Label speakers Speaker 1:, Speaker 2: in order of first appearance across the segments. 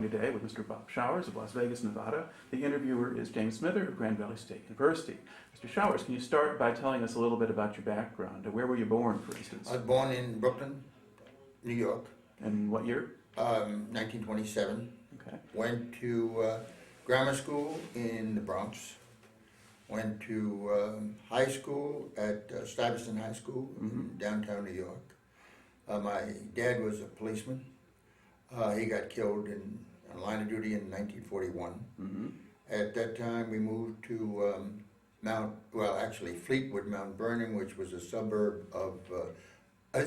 Speaker 1: Today with Mr. Bob Schowers of Las Vegas, Nevada. The interviewer is James Smither of Grand Valley State University. Mr. Schowers, can you start by telling us a little bit about your background? Where were you born, for instance?
Speaker 2: I was born in Brooklyn, New York,
Speaker 1: And what year?
Speaker 2: 1927.
Speaker 1: Okay.
Speaker 2: Went to grammar school in the Bronx. Went to high school at Stuyvesant High School in downtown New York. My dad was a policeman. He got killed in line of duty in 1941. At that time, we moved to Fleetwood, Mount Vernon, which was a suburb of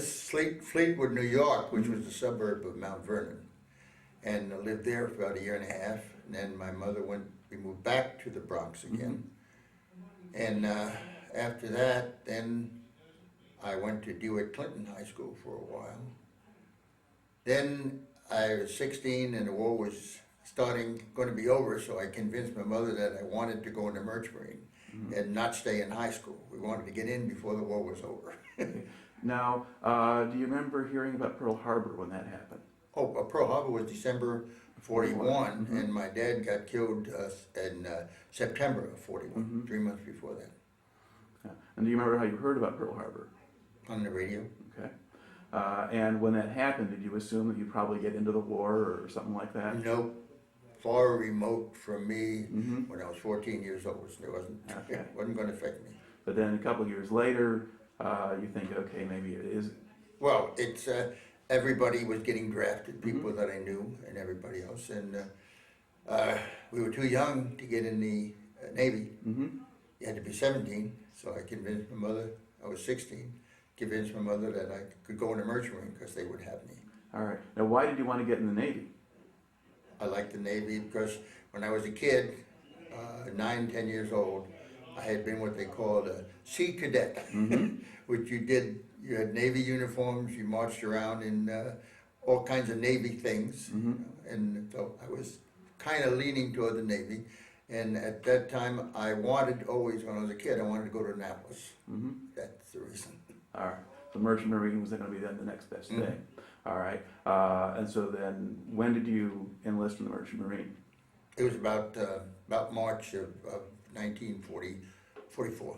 Speaker 2: Fleetwood, New York, which was a suburb of Mount Vernon, and lived there for about a year and a half. And then my mother we moved back to the Bronx again. And after that, then I went to DeWitt Clinton High School for a while. Then I was 16 and the war was going to be over, so I convinced my mother that I wanted to go in the Merchant Marine and not stay in high school. We wanted to get in before the war was over.
Speaker 1: Now, do you remember hearing about Pearl Harbor when that happened?
Speaker 2: Oh, Pearl Harbor was December 41, and my dad got killed in September of 41, 3 months before that.
Speaker 1: Yeah. And do you remember how you heard about Pearl Harbor?
Speaker 2: On the radio.
Speaker 1: Okay. And when that happened, did you assume that you'd probably get into the war or something like that?
Speaker 2: Nope. Far remote from me when I was 14 years old. So it wasn't going to affect me.
Speaker 1: But then a couple of years later, you think, okay, maybe it is.
Speaker 2: Well, it's everybody was getting drafted, people that I knew and everybody else. And we were too young to get in the Navy. You had to be 17, so I convinced my mother, I was 16, convinced my mother that I could go in the Merchant Marine because they would have me.
Speaker 1: All right. Now, why did you want to get in the Navy?
Speaker 2: I liked the Navy because when I was a kid, 9, 10 years old, I had been what they called a sea cadet, which you had Navy uniforms, you marched around in all kinds of Navy things, and so I was kind of leaning toward the Navy. And at that time, I wanted always, when I was a kid, I wanted to go to Annapolis. That's the reason.
Speaker 1: All right. So Merchant Marine was going to be then the next best thing. All right. And so then, when did you enlist in the Merchant Marine?
Speaker 2: It was about March of 1944.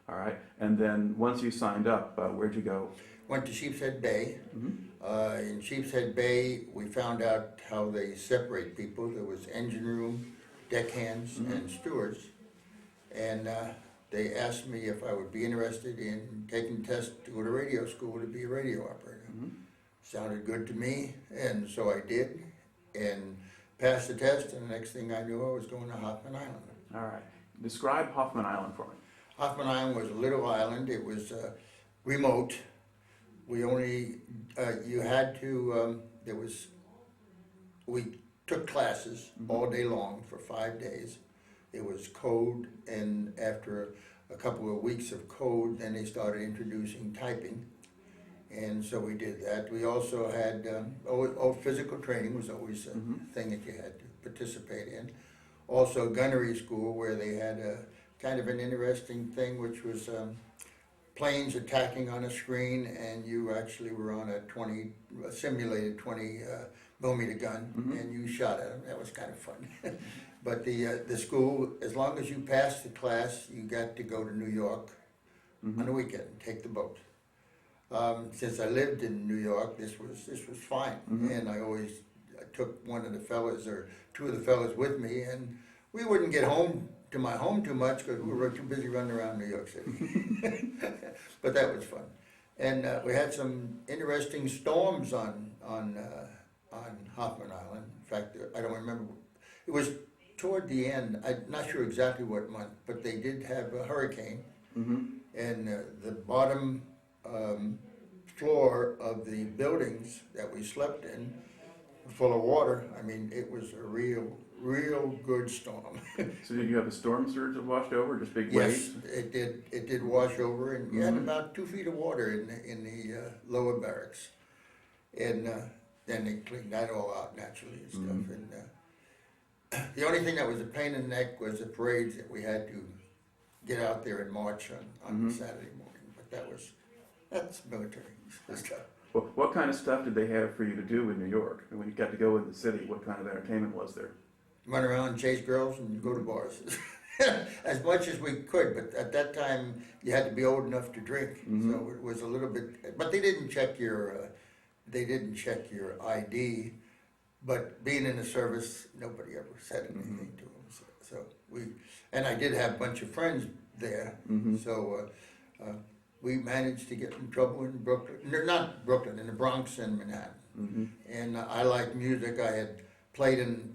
Speaker 1: All right. And then once you signed up, where'd you go?
Speaker 2: Went to Sheepshead Bay. In Sheepshead Bay, we found out how they separate people. There was engine room, deckhands, and stewards. And they asked me if I would be interested in taking tests to go to radio school to be a radio operator. Sounded good to me, and so I did, and passed the test, and the next thing I knew, I was going to Hoffman Island.
Speaker 1: All right. Describe Hoffman Island for me.
Speaker 2: Hoffman Island was a little island. It was remote. We only, you had to, we took classes all day long for 5 days. It was code, and after a couple of weeks of code, then they started introducing typing. And so we did that. We also had, physical training was always a thing that you had to participate in. Also gunnery school, where they had a kind of an interesting thing, which was planes attacking on a screen, and you actually were on a simulated 20 millimeter gun, and you shot at them. That was kind of fun. But the school, as long as you passed the class, you got to go to New York on the weekend and take the boat. Since I lived in New York, this was fine, and I always took one of the fellas or two of the fellas with me, and we wouldn't get home to my home too much because we were too busy running around New York City. But that was fun, and we had some interesting storms on Hoffman Island. In fact, I don't remember. It was toward the end. I'm not sure exactly what month, but they did have a hurricane, and the bottom floor of the buildings that we slept in were full of water. I mean, it was a real good storm.
Speaker 1: So did you have a storm surge that washed over, just big
Speaker 2: Yes,
Speaker 1: waves?
Speaker 2: it did wash over, and you had about 2 feet of water in the lower barracks. And then they cleaned that all out naturally and stuff. And the only thing that was a pain in the neck was the parades that we had to get out there and march on Saturday morning. But that's military stuff.
Speaker 1: Well, what kind of stuff did they have for you to do in New York? And when you got to go in the city, what kind of entertainment was there?
Speaker 2: Run around, chase girls, and go to bars. As much as we could, but at that time, you had to be old enough to drink, so it was a little bit, but they didn't check your ID, but being in the service, nobody ever said anything to them, so and I did have a bunch of friends there, so we managed to get in trouble in Brooklyn, not Brooklyn, in the Bronx and Manhattan. And I liked music. I had played in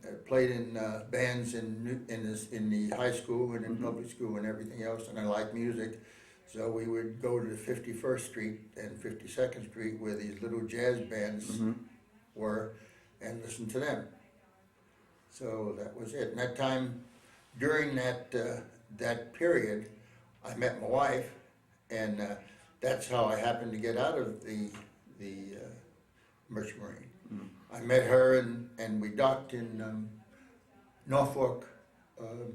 Speaker 2: bands in the high school and in public school and everything else, and I liked music. So we would go to the 51st Street and 52nd Street where these little jazz bands were and listen to them. So that was it. And that time, during that period, I met my wife, and that's how I happened to get out of the Merchant Marine. I met her, and we docked in Norfolk. It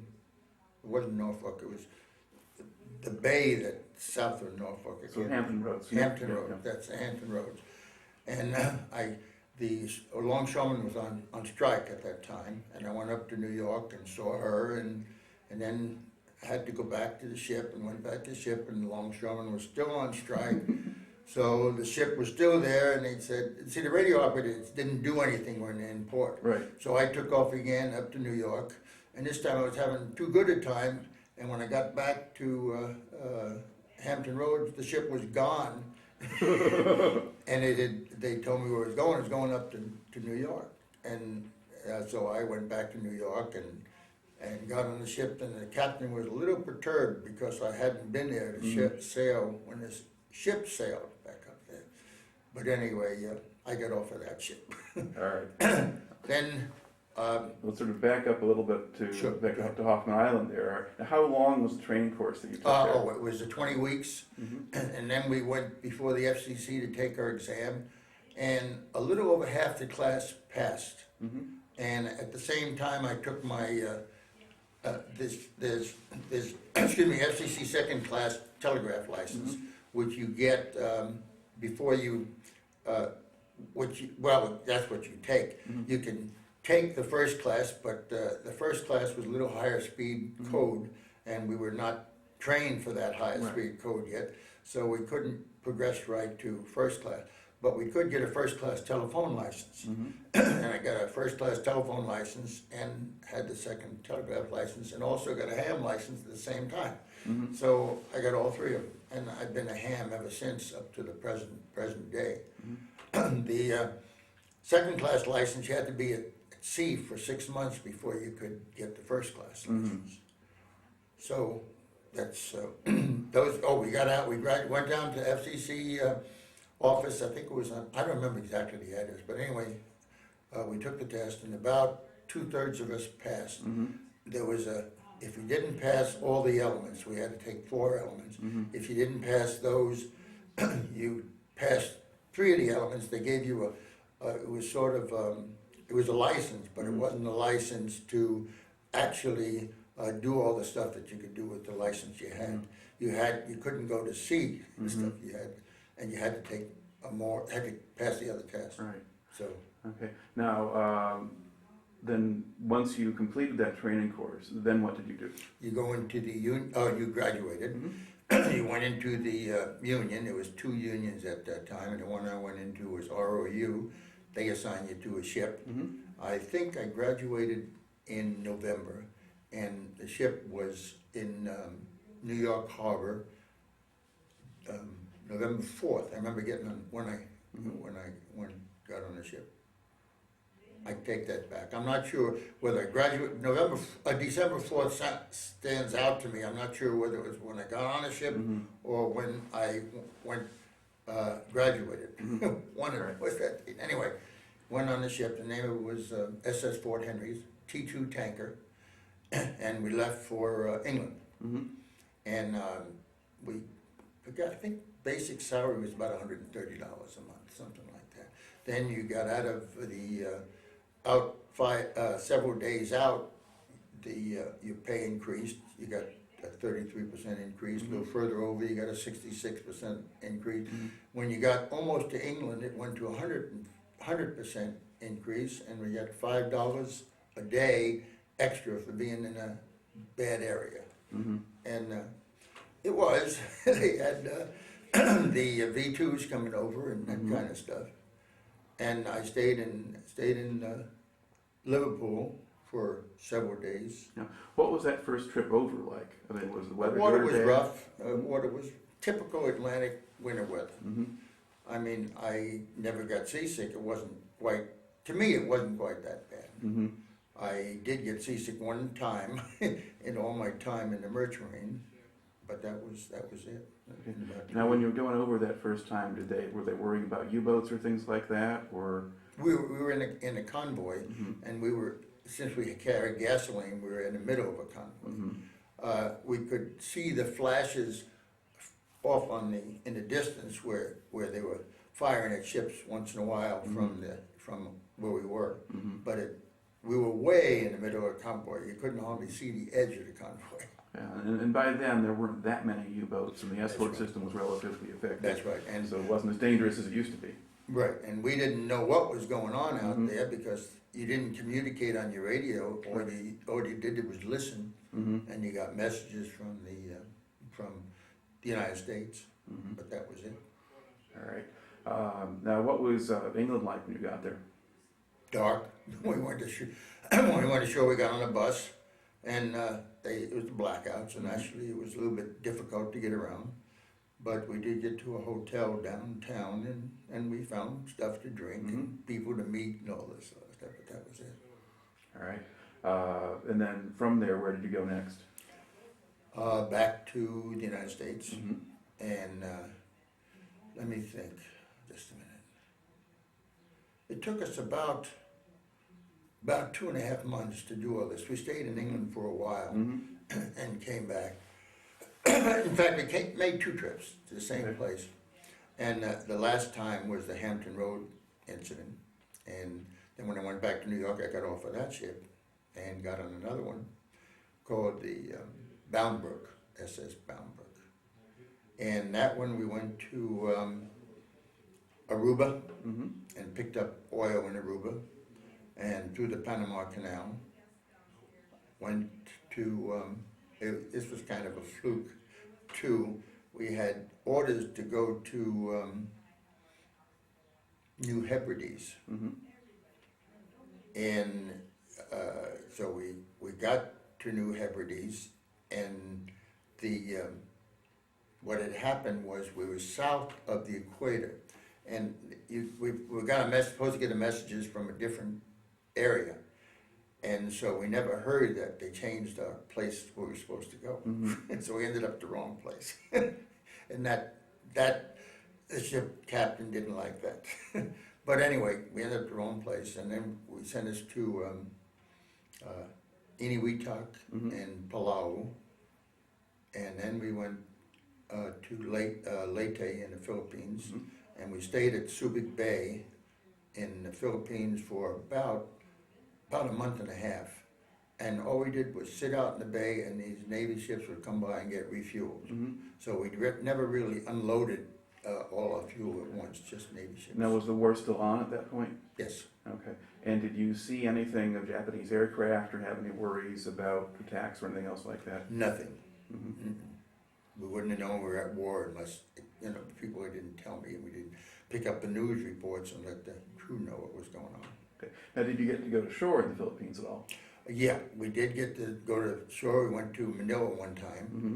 Speaker 2: wasn't Norfolk, it was the bay that south of Norfolk.
Speaker 1: So Hampton Roads.
Speaker 2: Hampton Roads, that's the Hampton Roads. And the longshoreman was on strike at that time, and I went up to New York and saw her, and then had to go back to the ship, and went back to the ship, and the longshoreman was still on strike. So the ship was still there, and they said, see, the radio operators didn't do anything when they're in port.
Speaker 1: Right.
Speaker 2: So I took off again up to New York, and this time I was having too good a time, and when I got back to Hampton Roads, the ship was gone. And they told me where it was going up to New York. And so I went back to New York and got on the ship, and the captain was a little perturbed because I hadn't been there to sail when this ship sailed back up there. But anyway, I got off of that ship.
Speaker 1: All right.
Speaker 2: Then
Speaker 1: let's sort of back up a little bit
Speaker 2: Sure.
Speaker 1: back up to Hoffman Island there. Now, how long was the training course that you took there?
Speaker 2: it was 20 weeks, and then we went before the FCC to take our exam, and a little over half the class passed. And at the same time, I took my this FCC second class telegraph license, which you get before you, that's what you take. You can take the first class, but the first class was a little higher speed code, and we were not trained for that higher speed code yet, so we couldn't progress right to first class. But we could get a first class telephone license. And I got a first class telephone license and had the second telegraph license, and also got a ham license at the same time. So I got all three of them, and I've been a ham ever since up to the present day. The second class license, you had to be at sea for 6 months before you could get the first class license. So that's those. Oh, we got out. We went down to FCC office. I think it was on. I don't remember exactly the address, but anyway, we took the test, and about 2/3 of us passed. There was if you didn't pass all the elements, we had to take 4 elements. If you didn't pass those, you passed 3 of the elements. They gave you it was sort of, it was a license, but it wasn't a license to actually do all the stuff that you could do with the license you had. You couldn't go to sea, the stuff you had, and you had to take had to pass the other test.
Speaker 1: Right.
Speaker 2: So.
Speaker 1: Okay. Now, then once you completed that training course, then what did you do?
Speaker 2: You go into the union. Oh, you graduated. You went into the union. There was 2 unions at that time, and the one I went into was ROU. They assign you to a ship. I think I graduated in November, and the ship was in New York Harbor, November 4th. I remember getting on when I got on the ship. I take that back. I'm not sure whether I graduated. December 4th stands out to me. I'm not sure whether it was when I got on the ship or when I graduated. One of them. What's that? Anyway, went on the ship. The name of it was SS Fort Henry's, T2 tanker, and we left for England. And we got, I think basic salary was about $130 a month, something like that. Then you got out of the several days out, your pay increased. You got a 33% increase. A
Speaker 1: Mhm.
Speaker 2: little further over, you got a 66% increase.
Speaker 1: Mhm.
Speaker 2: When you got almost to England, it went to 100% increase, and we got $5 a day extra for being in a bad area.
Speaker 1: Mhm.
Speaker 2: And it was, they had the V2s coming over and that
Speaker 1: Mhm.
Speaker 2: kind of stuff. And I stayed in Liverpool for several days.
Speaker 1: Now, what was that first trip over like? I mean, was the
Speaker 2: The
Speaker 1: weather
Speaker 2: water
Speaker 1: good or
Speaker 2: was
Speaker 1: bad?
Speaker 2: rough. Water was typical Atlantic winter weather.
Speaker 1: Mhm.
Speaker 2: I mean, I never got seasick. It wasn't quite, to me, it wasn't quite that bad.
Speaker 1: Mhm.
Speaker 2: I did get seasick one time in all my time in the Merchant Marine, but that was it.
Speaker 1: Okay.
Speaker 2: About
Speaker 1: Now, when you were going over that first time, were they worrying about U-boats or things like that, or?
Speaker 2: we were in a convoy,
Speaker 1: Mhm.
Speaker 2: and since we carried gasoline, we were in the middle of a convoy.
Speaker 1: Mhm.
Speaker 2: We could see the flashes off in the distance where they were firing at ships once in a while from where we were.
Speaker 1: Mhm.
Speaker 2: But we were way in the middle of a convoy. You couldn't hardly see the edge of the convoy.
Speaker 1: Yeah, and by then there weren't that many U-boats, and the escort
Speaker 2: right.
Speaker 1: system was relatively effective.
Speaker 2: That's right. And
Speaker 1: So it wasn't as dangerous as it used to be.
Speaker 2: right, and we didn't know what was going on out
Speaker 1: Mhm.
Speaker 2: there because you didn't communicate on your radio. All you did was listen,
Speaker 1: Mm-hmm.
Speaker 2: and you got messages from the United States.
Speaker 1: Mm-hmm.
Speaker 2: But that was it.
Speaker 1: All right. Now, what was England like when you got there?
Speaker 2: Dark. We went to when we went ashore, we got on a bus, and it was the blackouts, and actually it was a little bit difficult to get around. But we did get to a hotel downtown, and we found stuff to drink and people to meet and all this sort of stuff. But that was it.
Speaker 1: All right. And then from there, where did you go next?
Speaker 2: Back to the United States,
Speaker 1: Mm-hmm.
Speaker 2: and let me think, just a minute. It took us about 2.5 months to do all this. We stayed in England for a while
Speaker 1: Mm-hmm.
Speaker 2: and came back. In fact, we made 2 trips to the same
Speaker 1: Okay.
Speaker 2: place, and the last time was the Hampton Road incident. And then when I went back to New York, I got off of that ship and got on another one called the Boundbrook, SS Boundbrook. And that one we went to Aruba
Speaker 1: Mm-hmm.
Speaker 2: and picked up oil in Aruba, and through the Panama Canal. Went to, this was kind of a fluke too. We had orders to go to New Hebrides.
Speaker 1: Mm-hmm.
Speaker 2: And so we got to New Hebrides, and what had happened was we were south of the equator, and we got supposed to get the messages from a different area, and so we never heard that they changed our place where we were supposed to go, and so we ended up the wrong place, and that the ship captain didn't like that. But anyway, we ended up the wrong place, and then we sent us to Eniwetok and Palau, and then we went to Leyte in the Philippines, and we stayed at Subic Bay in the Philippines for about a month and a half. And all we did was sit out in the bay, and these Navy ships would come by and get refueled.
Speaker 1: Mm-hmm.
Speaker 2: So we never really unloaded all our fuel at once, just Navy ships.
Speaker 1: Now, was the war still on at that point?
Speaker 2: Yes.
Speaker 1: Okay. And did you see anything of Japanese aircraft or have any worries about attacks or anything else like that?
Speaker 2: Nothing.
Speaker 1: Mm-hmm.
Speaker 2: We wouldn't have known we were at war unless, people didn't tell me, and we didn't pick up the news reports and let the crew know what was going on.
Speaker 1: Okay. Now, did you get to go to shore in the Philippines at all?
Speaker 2: Yeah, we did get to go to shore. We went to Manila one time,
Speaker 1: Mm-hmm.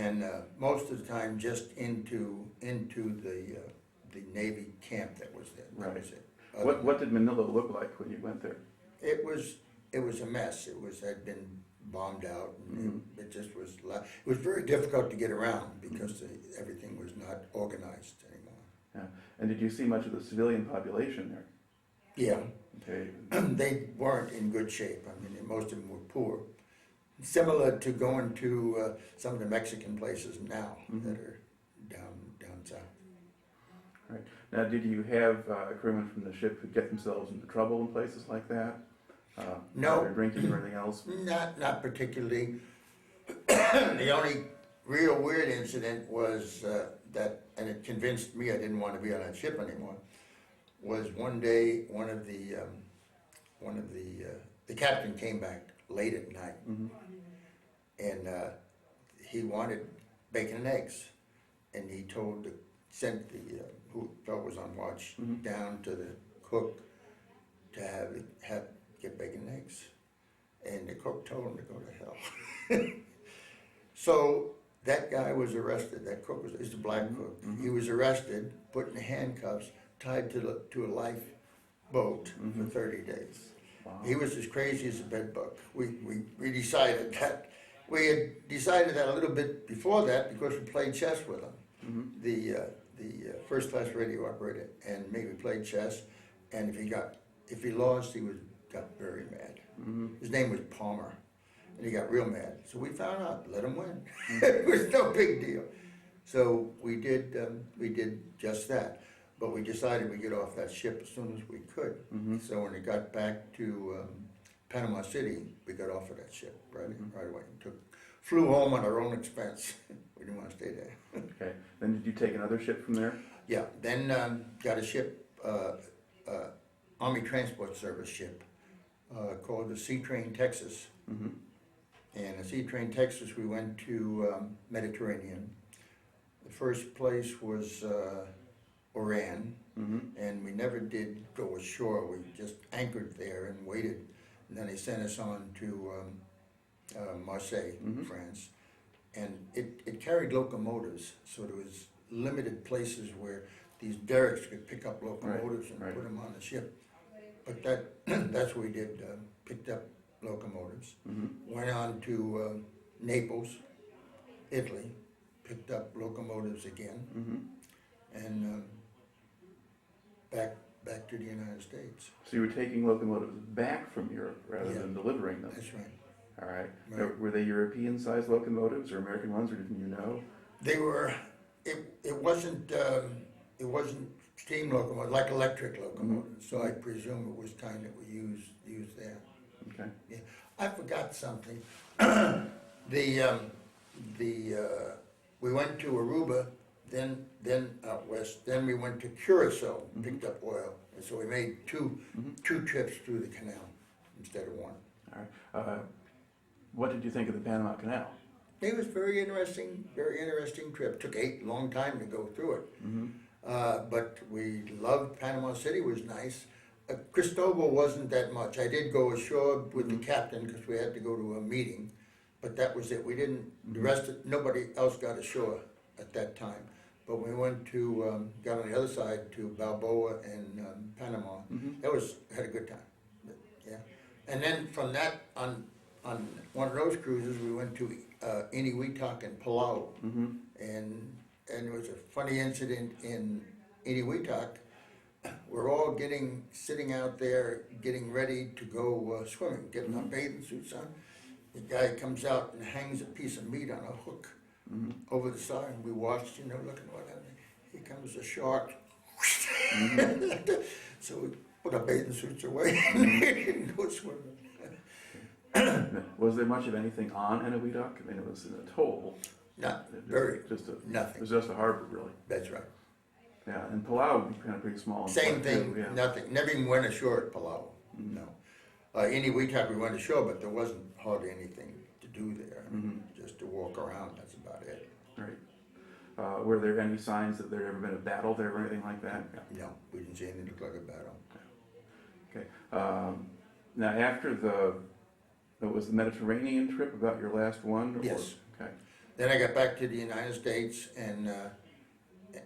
Speaker 2: and most of the time just into the Navy camp that was there. That
Speaker 1: Right.
Speaker 2: was it.
Speaker 1: What did Manila look like when you went there?
Speaker 2: It was a mess. It had been bombed out, and it just was. It was very difficult to get around because everything was not organized anymore.
Speaker 1: Yeah. And did you see much of the civilian population there?
Speaker 2: Yeah,
Speaker 1: Okay.
Speaker 2: they weren't in good shape. I mean, most of them were poor. Similar to going to some of the Mexican places now that are down south.
Speaker 1: Right. Now, did you have crewmen from the ship who get themselves into trouble in places like that?
Speaker 2: No.
Speaker 1: Either drinking or anything else?
Speaker 2: Not particularly. The only real weird incident was that, and it convinced me I didn't want to be on that ship anymore, was one day the captain came back late at night, and he wanted bacon and eggs, and he sent the who was on watch down to the cook to get bacon and eggs, and the cook told him to go to hell. So that guy was arrested. That cook is the black cook. He was arrested, put in handcuffs, tied to a lifeboat for 30 days.
Speaker 1: Wow.
Speaker 2: He was as crazy as a bedbug. We decided that. We had decided that a little bit before that because we played chess with him. The first class radio operator, and me, we played chess, and if he lost, got very mad. His name was Palmer, and he got real mad. So we found out, let him win. It was no big deal. So we did just that. But we decided we'd get off that ship as soon as we could. So when it got back to Panama City, we got off of that ship right away. Flew home on our own expense. We didn't want to stay there.
Speaker 1: Okay. Then did you take another ship from there?
Speaker 2: Yeah. Then got a ship, Army Transport Service ship, called the Sea Train Texas. And the Sea Train Texas, we went to Mediterranean. The first place was Oran, and we never did go ashore. We just anchored there and waited. And then they sent us on to Marseille, France. And it carried locomotives, so there was limited places where these derricks could pick up locomotives and put them on the ship. But that's what we did, picked up locomotives. Went on to Naples, Italy, picked up locomotives again, and back to the United States.
Speaker 1: So you were taking locomotives back from Europe rather than delivering them?
Speaker 2: That's right.
Speaker 1: All right. Now, were they European-sized locomotives or American ones, or didn't you know?
Speaker 2: They were. It wasn't steam locomotives, like electric locomotives. So I presume it was kind that we used there.
Speaker 1: Okay.
Speaker 2: Yeah. I forgot something. We went to Aruba, then out west. Then we went to Curacao, picked up oil. And so we made two trips through the canal instead of one.
Speaker 1: All right. What did you think of the Panama Canal?
Speaker 2: It was very interesting trip. Took long time to go through it. But we loved Panama City, was nice. Cristobal wasn't that much. I did go ashore with the captain because we had to go to a meeting, but that was it. We didn't, nobody else got ashore at that time. But we went to, got on the other side to Balboa and Panama. Had a good time. But, yeah. And then from that, on one of those cruises, we went to Iniwitak and Palau. And there was a funny incident in Iniwitak. We're all sitting out there getting ready to go swimming, getting our bathing suits on. The guy comes out and hangs a piece of meat on a hook over the side, and we watched, looking what happened. Here comes a shark. So we put our bathing suits away and go swimming.
Speaker 1: Was there much of anything on Eniwetok? I mean, it was an atoll.
Speaker 2: Nothing.
Speaker 1: It was just a harbor, really.
Speaker 2: That's right.
Speaker 1: Yeah, and Palau would be kind of pretty small.
Speaker 2: Same thing,
Speaker 1: too, yeah.
Speaker 2: nothing. Never even went ashore at Palau. No. Eniwitak we went ashore, but there wasn't hardly anything to do there. Just to walk around, that's about it.
Speaker 1: Right. Were there any signs that there had ever been a battle there or anything like that? Yeah.
Speaker 2: No, we didn't see anything that looked like a battle.
Speaker 1: Okay. Now, after it was the Mediterranean trip, about your last one?
Speaker 2: Yes.
Speaker 1: Okay.
Speaker 2: Then I got back to the United States, and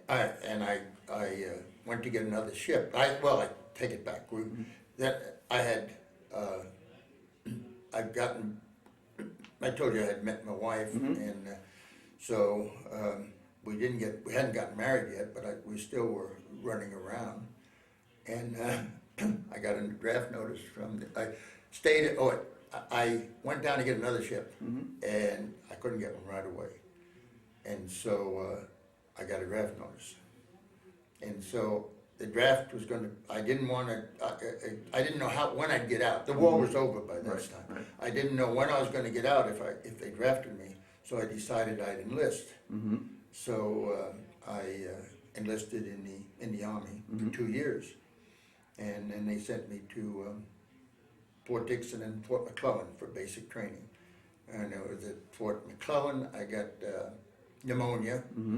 Speaker 2: I went to get another ship. I take it back. I told you I had met my wife, and so we hadn't gotten married yet, but we still were running around, and I got a draft notice I went down to get another ship, and I couldn't get one right away, and so I got a draft notice, and so the draft was going to. I didn't know when I'd get out. The war was over by this time. Right. I didn't know when I was going to get out if they drafted me. So I decided I'd enlist.
Speaker 1: Mm-hmm.
Speaker 2: So I enlisted in the Army for 2 years. And then they sent me to Fort Dixon and Fort McClellan for basic training. And it was at Fort McClellan, I got pneumonia.
Speaker 1: Mm-hmm.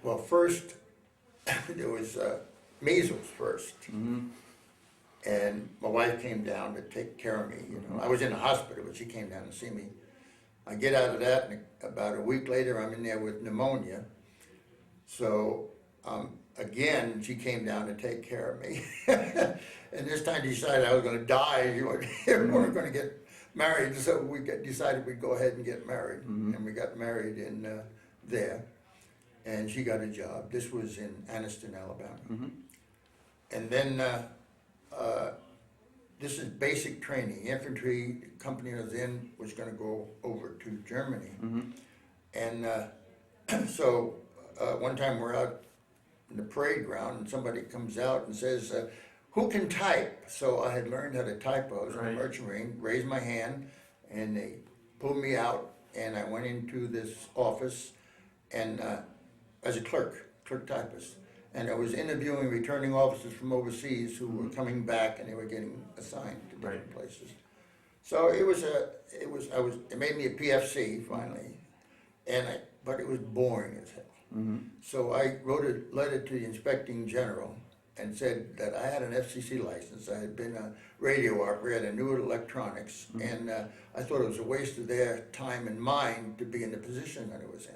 Speaker 2: Well, first, there was measles first.
Speaker 1: Mm-hmm.
Speaker 2: And my wife came down to take care of me. You know, I was in the hospital, but she came down to see me. I get out of that, and about a week later, I'm in there with pneumonia. So again, she came down to take care of me. And this time decided I was going to die. We weren't going to get married, so we decided we'd go ahead and get married. And we got married in there. And she got a job. This was in Anniston, Alabama. And then this is basic training. Infantry company I was in was going to go over to Germany. And so one time we're out in the parade ground and somebody comes out and says, who can type? So I had learned how to type. I was in the Merchant Marine, raised my hand, and they pulled me out, and I went into this office and as a clerk typist. And I was interviewing returning officers from overseas who were coming back, and they were getting assigned to different places. So it made me a PFC finally, but it was boring as hell. So I wrote a letter to the inspecting general and said that I had an FCC license. I had been a radio operator, I knew electronics, and I thought it was a waste of their time and mine to be in the position that I was in.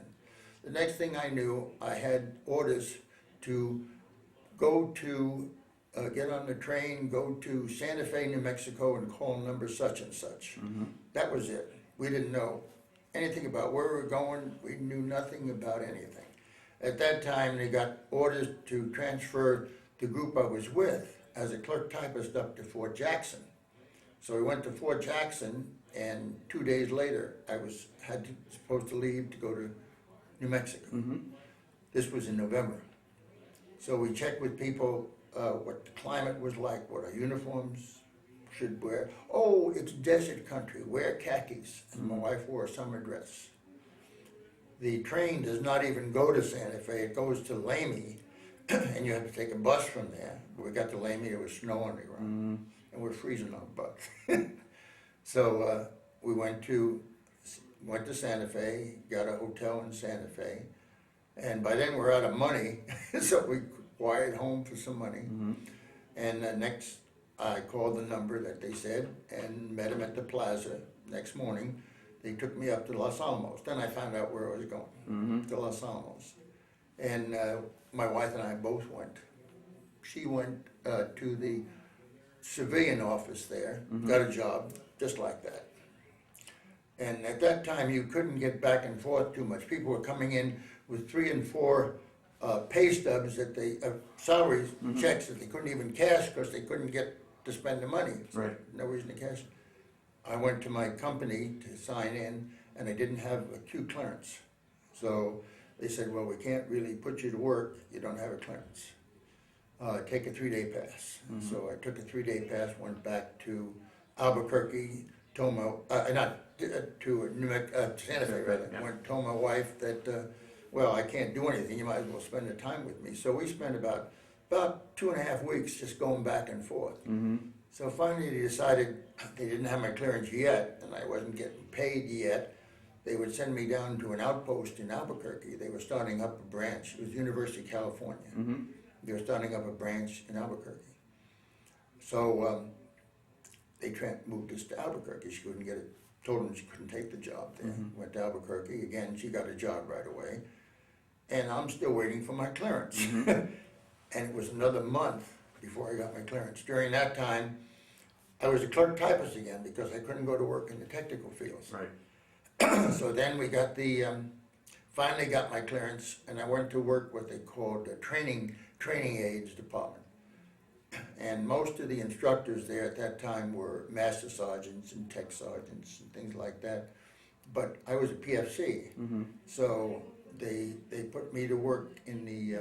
Speaker 2: The next thing I knew, I had orders to go to, get on the train, go to Santa Fe, New Mexico, and call number such and such. That was it. We didn't know anything about where we were going. We knew nothing about anything. At that time, they got orders to transfer the group I was with as a clerk typist up to Fort Jackson. So we went to Fort Jackson, and 2 days later, I was supposed to leave to go to New Mexico. This was in November. So we checked with people what the climate was like, what our uniforms should wear. Oh, it's desert country, wear khakis. And my wife wore a summer dress. The train does not even go to Santa Fe, it goes to Lamy, and you have to take a bus from there. We got to Lamy, there was snow on the ground, and we're freezing our butts. So we went to Santa Fe, got a hotel in Santa Fe, and by then we're out of money, so we wired home for some money. And next, I called the number that they said and met them at the plaza. Next morning, they took me up to Los Alamos. Then I found out where I was going, to Los Alamos. And my wife and I both went. She went to the civilian office there, got a job just like that. And at that time, you couldn't get back and forth too much. People were coming in with 3 and 4 pay stubs that they, salaries, checks that they couldn't even cash because they couldn't get to spend the money. So no reason to cash. I went to my company to sign in, and I didn't have a Q clearance. So they said, well, we can't really put you to work, you don't have a clearance. Take a 3-day pass. So I took a 3-day pass, went back to Albuquerque, told my, not to Santa Fe, rather. Went, told my wife that, well, I can't do anything, you might as well spend the time with me. So we spent about 2.5 weeks just going back and forth. So finally they decided they didn't have my clearance yet, and I wasn't getting paid yet. They would send me down to an outpost in Albuquerque. They were starting up a branch. It was University of California. They were starting up a branch in Albuquerque. So they moved us to Albuquerque. She couldn't get it. Told them she couldn't take the job there. Went to Albuquerque. Again, she got a job right away. And I'm still waiting for my clearance. And it was another month before I got my clearance. During that time, I was a clerk typist again because I couldn't go to work in the technical fields. So then we got finally got my clearance, and I went to work what they called the training aids department. And most of the instructors there at that time were master sergeants and tech sergeants and things like that. But I was a PFC, so they put me to work in the,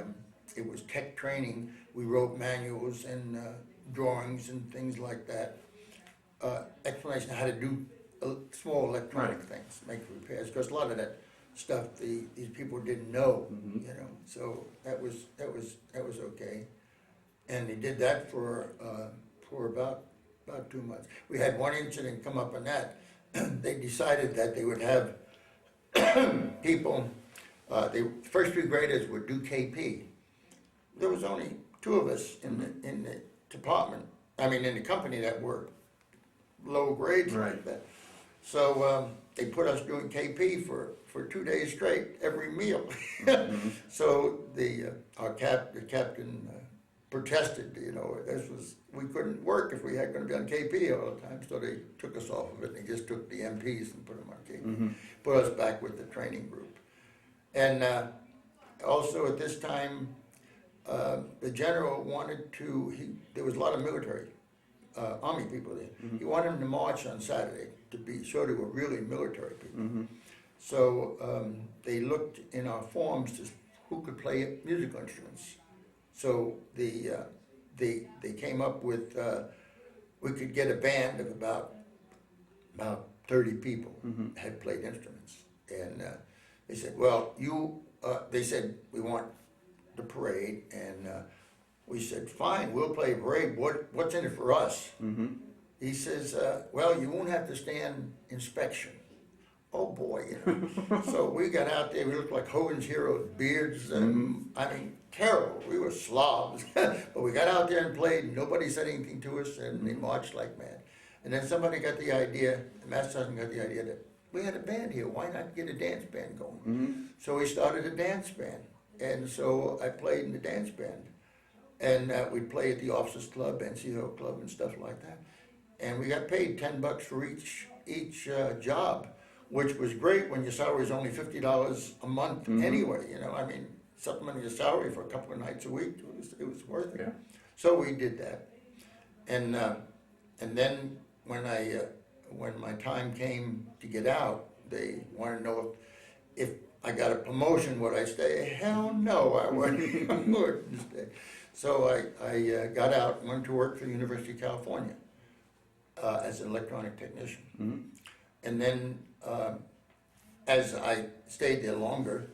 Speaker 2: it was tech training. We wrote manuals and drawings and things like that. Explanation of how to do small electronic things, make repairs, because a lot of that stuff these people didn't know,
Speaker 1: Mhm.
Speaker 2: you know. So that was okay, and they did that for about 2 months. We had one incident come up on that. They decided that they would have people. The first 3 graders would do KP. There was only 2 of us in the department. I mean, in the company that were low grades like
Speaker 1: Right.
Speaker 2: that. So they put us doing KP for 2 days straight, every meal.
Speaker 1: Mhm.
Speaker 2: So the captain protested. You know, we couldn't work if we had going to be on KP all the time. So they took us off of it. And they just took the MPs and put them on KP.
Speaker 1: Mhm.
Speaker 2: Put us back with the training group. And also at this time, the general wanted to. There was a lot of military. Army people there.
Speaker 1: Mhm.
Speaker 2: He wanted them to march on Saturday to be sure they were really military people.
Speaker 1: Mhm.
Speaker 2: So they looked in our forms to who could play musical instruments. So they came up with we could get a band of about 30 people
Speaker 1: Mhm.
Speaker 2: had played instruments, and they said, well, they said we want the parade, and we said, fine, we'll play parade. What's in it for us?
Speaker 1: Mhm.
Speaker 2: He says, well, you won't have to stand inspection. Oh boy, you know. So we got out there, we looked like Hogan's Heroes, beards, and I mean, terrible. We were slobs. But we got out there and played, nobody said anything to us, and they marched like mad. And then somebody got the idea, the master sergeant got the idea that we had a band here, why not get a dance band going?
Speaker 1: Mhm.
Speaker 2: So we started a dance band. And so I played in the dance band. And we'd play at the officers club, NCO club, and stuff like that. And we got paid $10 for each job, which was great when your salary was only $50 a month anyway. You know, I mean, supplementing your salary for a couple of nights a week, it was worth it.
Speaker 1: Yeah.
Speaker 2: So we did that, and then when my time came to get out, they wanted to know if I got a promotion, would I stay? Hell no, I wouldn't. I wouldn't stay. So I got out and went to work for the University of California as an electronic technician.
Speaker 1: Mhm.
Speaker 2: And then as I stayed there longer,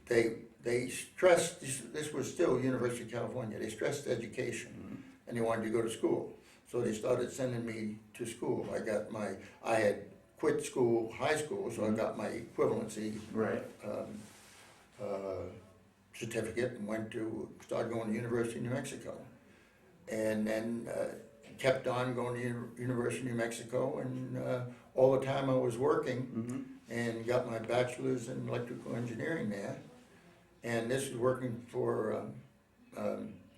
Speaker 2: they stressed, this was still University of California, they stressed education, and they wanted to go to school. So they started sending me to school. I had quit school, high school, so I got my equivalency
Speaker 1: Right.
Speaker 2: Certificate and started going to University of New Mexico. And then kept on going to University of New Mexico, and all the time I was working,
Speaker 1: Mhm.
Speaker 2: and got my bachelor's in electrical engineering there. And this was working for,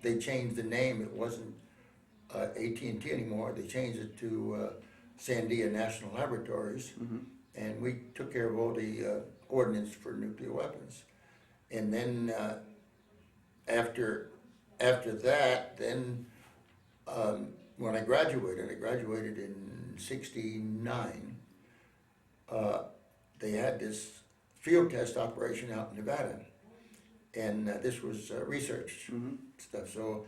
Speaker 2: they changed the name, it wasn't AT&T anymore, they changed it to Sandia National Laboratories,
Speaker 1: Mhm.
Speaker 2: and we took care of all the ordnance for nuclear weapons. And then after that, then when I graduated in '69, they had this field test operation out in Nevada, and this was research
Speaker 1: Mhm.
Speaker 2: stuff. So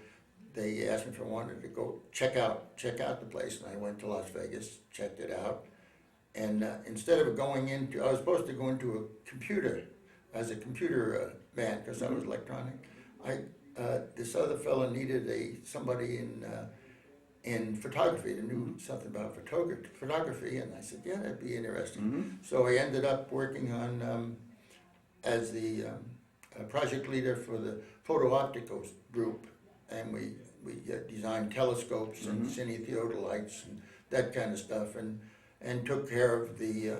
Speaker 2: they asked me if I wanted to go check out the place, and I went to Las Vegas, checked it out, and instead of I was supposed to go into a computer man, because I was electronic. This other fellow needed somebody in photography that knew something about photography, and I said, yeah, that'd be interesting.
Speaker 1: Mhm.
Speaker 2: So I ended up working on as the project leader for the photo optical group, and we designed telescopes and cine theodolites and that kind of stuff, and took care of the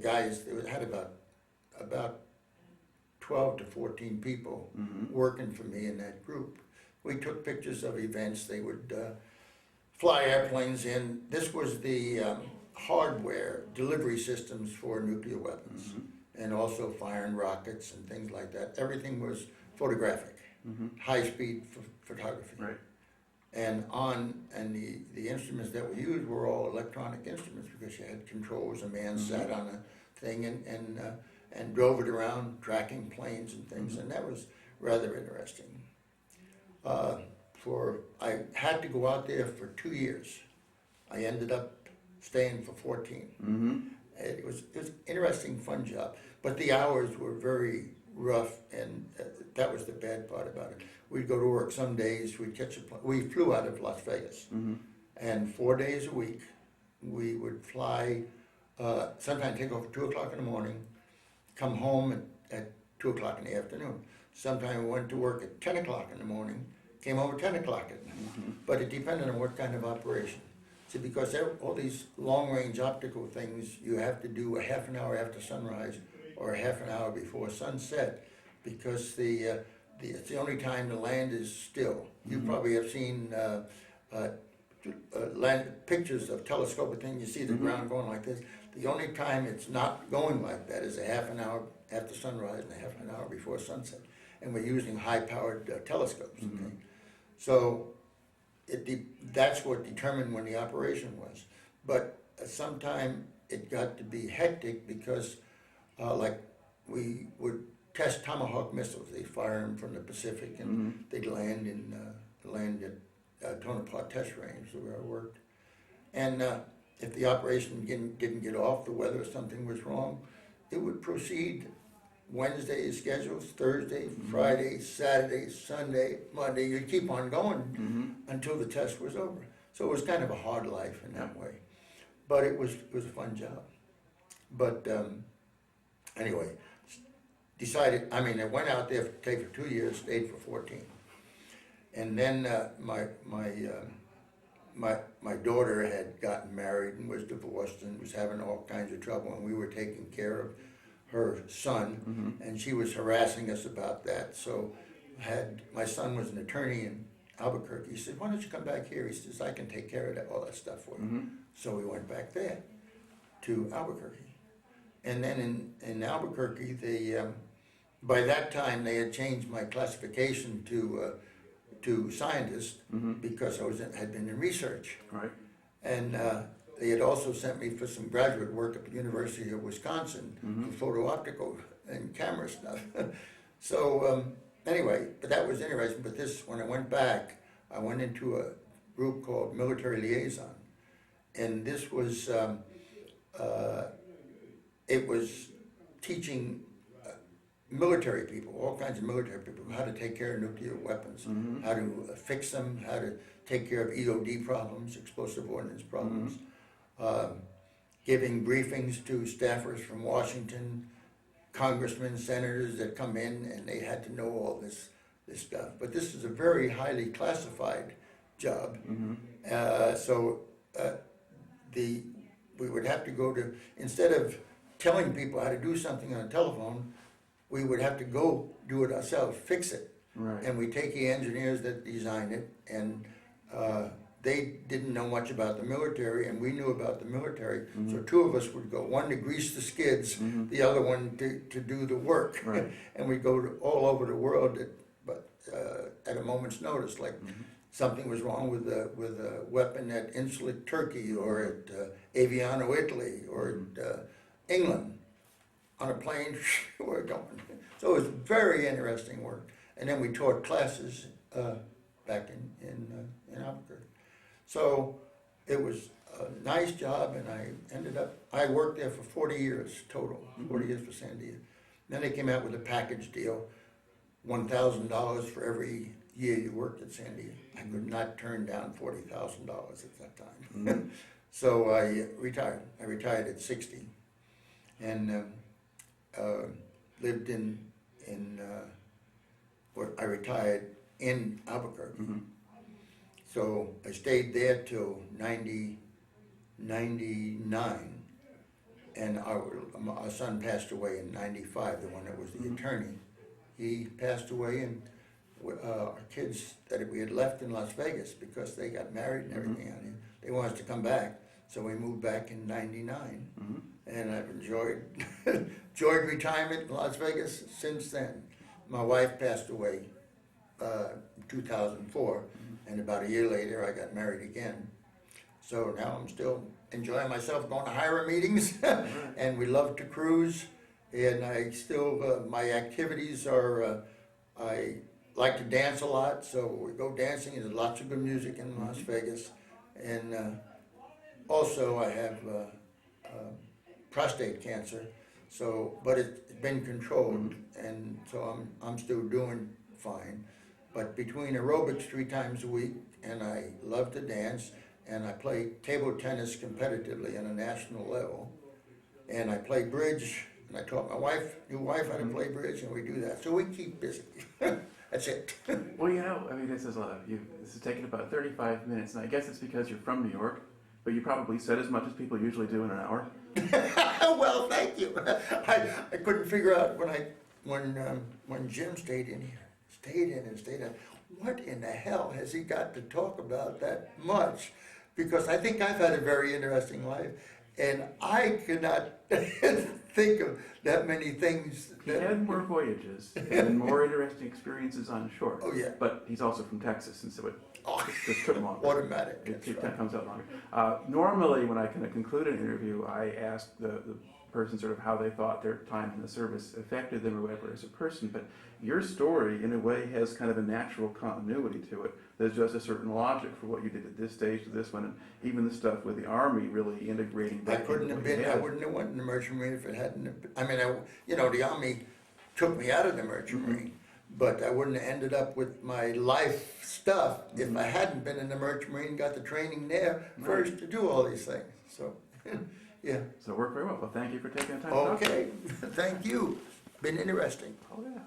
Speaker 2: guys. They had about 12 to 14 people
Speaker 1: Mhm.
Speaker 2: working for me in that group. We took pictures of events. They would fly airplanes in. This was the hardware delivery systems for nuclear weapons, and also firing rockets and things like that. Everything was photographic, high-speed photography.
Speaker 1: Right.
Speaker 2: And the instruments that we used were all electronic instruments, because you had controls. A man sat on a thing and drove it around, tracking planes and things, and that was rather interesting. I had to go out there for 2 years. I ended up staying for 14.
Speaker 1: Mm-hmm.
Speaker 2: It was an interesting, fun job, but the hours were very rough, and that was the bad part about it. We'd go to work some days. We'd catch a plane. We flew out of Las Vegas,
Speaker 1: Mm-hmm.
Speaker 2: and 4 days a week we would fly. Sometimes take off at 2 o'clock in the morning, come home at 2 o'clock in the afternoon. Sometimes we went to work at 10 o'clock in the morning, came home at 10 o'clock at night.
Speaker 1: Mm-hmm.
Speaker 2: But it depended on what kind of operation. See, because all these long-range optical things, you have to do a half an hour after sunrise or a half an hour before sunset, because it's the only time the land is still. You probably have seen pictures of telescopic things. You see the ground going like this. The only time it's not going like that is a half an hour after sunrise and a half an hour before sunset. And we're using high-powered telescopes. Okay? So that's what determined when the operation was. But sometime it got to be hectic because, like, we would test Tomahawk missiles. They fire them from the Pacific, and they'd land at Tonopah Test Range, where I worked. And if the operation didn't get off, the weather or something was wrong, it would proceed. Wednesday schedules, Thursday, Friday, Saturday, Sunday, Monday. You'd keep on going until the test was over. So it was kind of a hard life in that way, but it was a fun job. But anyway, decided. I mean, I went out there for 2 years, stayed for 14, and then my daughter had gotten married and was divorced and was having all kinds of trouble, and we were taking care of her son, and she was harassing us about that. So my son was an attorney in Albuquerque. He said, "Why don't you come back here?" He says, "I can take care of all that stuff for you." So we went back there to Albuquerque. And then in Albuquerque, by that time they had changed my classification to scientist, because I had been in research.
Speaker 1: Right.
Speaker 2: And they had also sent me for some graduate work at the University of Wisconsin for photo-optical and camera stuff. So anyway, but that was interesting. But when I went back, I went into a group called Military Liaison, and this was it was teaching military people, all kinds of military people, how to take care of nuclear weapons, how to fix them, how to take care of EOD problems, explosive ordnance problems. Giving briefings to staffers from Washington, congressmen, senators that come in, and they had to know all this stuff. But this is a very highly classified job. So we would have to go to, instead of telling people how to do something on a telephone, we would have to go do it ourselves, fix it.
Speaker 1: Right.
Speaker 2: And we take the engineers that designed it, and they didn't know much about the military, and we knew about the military. So two of us would go, one to grease the skids, the other one to do the work.
Speaker 1: Right.
Speaker 2: And we'd go all over the world at a moment's notice, like something was wrong with a weapon at Insulet, Turkey, or at Aviano, Italy, or at England. On a plane, we're going. So it was very interesting work. And then we taught classes back in Albuquerque. So it was a nice job, and I worked there for 40 years total, 40 years for Sandia. Then they came out with a package deal, $1,000 for every year you worked at Sandia. I could not turn down $40,000 at that time. So I retired. I retired at 60, and lived I retired in Albuquerque. So I stayed there till 99, and our son passed away in 95, the one that was the attorney. He passed away, and our kids that we had left in Las Vegas, because they got married and everything out here, they wanted us to come back. So we moved back in 99, and I've enjoyed retirement in Las Vegas since then. My wife passed away in 2004, and about a year later I got married again. So now I'm still enjoying myself, going to HIRA meetings, and we love to cruise, and I still, my activities are, I like to dance a lot, so we go dancing, and there's lots of good music in Las Vegas, and also I have prostate cancer, so, but it's been controlled, and so I'm still doing fine. But between aerobics 3 times a week, and I love to dance, and I play table tennis competitively on a national level, and I play bridge, and I taught my new wife how to play bridge, and we do that, so we keep busy. That's it.
Speaker 1: Well, I mean, this has taken about 35 minutes, and I guess it's because you're from New York, but you probably said as much as people usually do in an hour.
Speaker 2: Well, thank you. I couldn't figure out when Jim stayed in, what in the hell has he got to talk about that much? Because I think I've had a very interesting life, and I cannot think of that many things.
Speaker 1: He had more voyages and more interesting experiences on shore.
Speaker 2: Oh, yeah.
Speaker 1: But he's also from Texas, and so it just took longer.
Speaker 2: Automatic.
Speaker 1: It comes out longer. Normally, when I kind of conclude an interview, I ask the person sort of how they thought their time in the service affected them or whatever as a person. But your story, in a way, has kind of a natural continuity to it. There's just a certain logic for what you did at this stage to this one, and even the stuff with the Army really integrating.
Speaker 2: I wouldn't have went in the Merchant Marine if it hadn't have been, I mean, the Army took me out of the Merchant Marine, but I wouldn't have ended up with my life stuff if I hadn't been in the Merchant Marine, got the training there first to do all these things, so, yeah.
Speaker 1: So it worked very well. Well, thank you for taking the time to talk.
Speaker 2: Okay, thank you, been interesting.
Speaker 1: Oh, yeah.